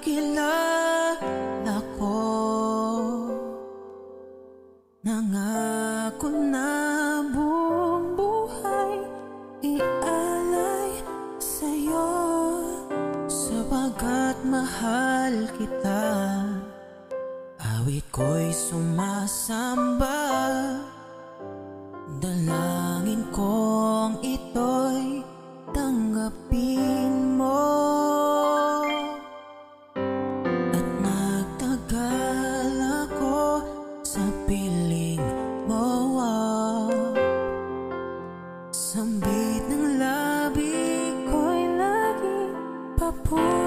kilala ko. Nangako na buong buhay ialay sa'yo, sapagkat mahal kita. Awit ko'y sumasamba, dalangin kong ito'y tanggapin mo. At nagtagal ako sa piling mo, sambit ng labi ko'y lagi papunta